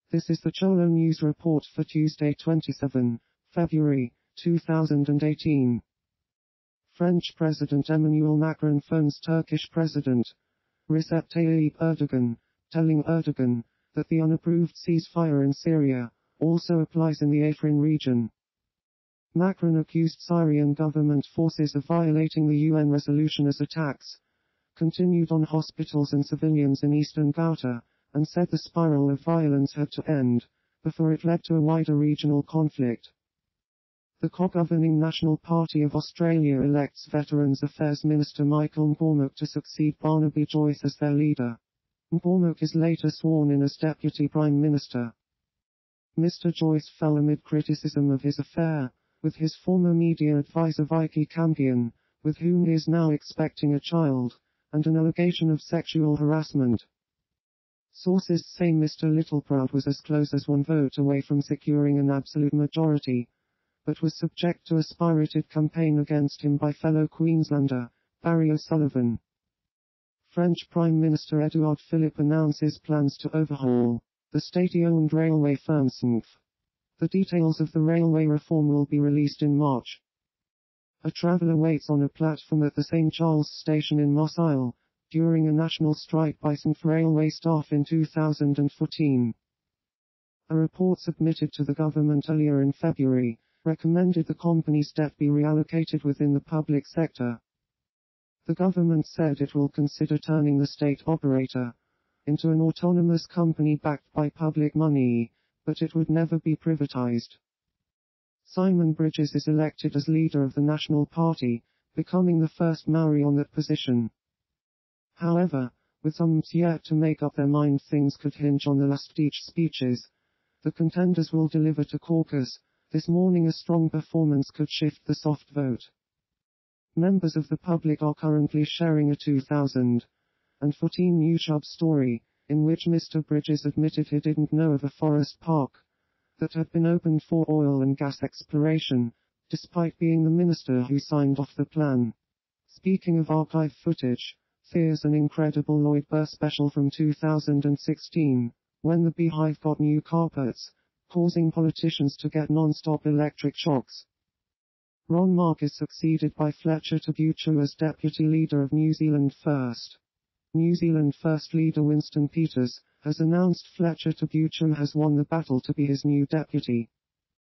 This is the Cholo News Report for Tuesday 27 February 2018. French President Emmanuel Macron phones Turkish President Recep Tayyip Erdogan, telling Erdogan that the unapproved ceasefire in Syria also applies in the Afrin region. Macron accused Syrian government forces of violating the UN resolution as attacks continued on hospitals and civilians in eastern Ghouta, and said the spiral of violence had to end, before it led to a wider regional conflict. The co-governing National Party of Australia elects Veterans Affairs Minister Michael McCormack to succeed Barnaby Joyce as their leader. McCormack is later sworn in as Deputy Prime Minister. Mr. Joyce fell amid criticism of his affair with his former media advisor Vicky Campion, with whom he is now expecting a child, and an allegation of sexual harassment. Sources say Mr. Littleproud was as close as one vote away from securing an absolute majority, but was subject to a spirited campaign against him by fellow Queenslander Barry O'Sullivan. French Prime Minister Edouard Philippe announces plans to overhaul the state-owned railway firm SNCF. The details of the railway reform will be released in March. A traveller waits on a platform at the St. Charles station in Marseille during a national strike by SNCF railway staff in 2014. A report submitted to the government earlier in February recommended the company's debt be reallocated within the public sector. The government said it will consider turning the state operator into an autonomous company backed by public money, but it would never be privatized. Simon Bridges is elected as leader of the National Party, becoming the first Maori on that position. However, with some yet to make up their mind, things could hinge on the last speeches the contenders will deliver to caucus. This morning a strong performance could shift the soft vote. Members of the public are currently sharing a 2014 YouTube story, in which Mr. Bridges admitted he didn't know of a forest park that had been opened for oil and gas exploration, despite being the minister who signed off the plan. Speaking of archive footage, there's an incredible Lloyd Burr special from 2016, when the Beehive got new carpets, causing politicians to get non-stop electric shocks. Ron Mark is succeeded by Fletcher Tabuchu as deputy leader of New Zealand First. New Zealand First leader Winston Peters has announced Fletcher Tabuchu has won the battle to be his new deputy.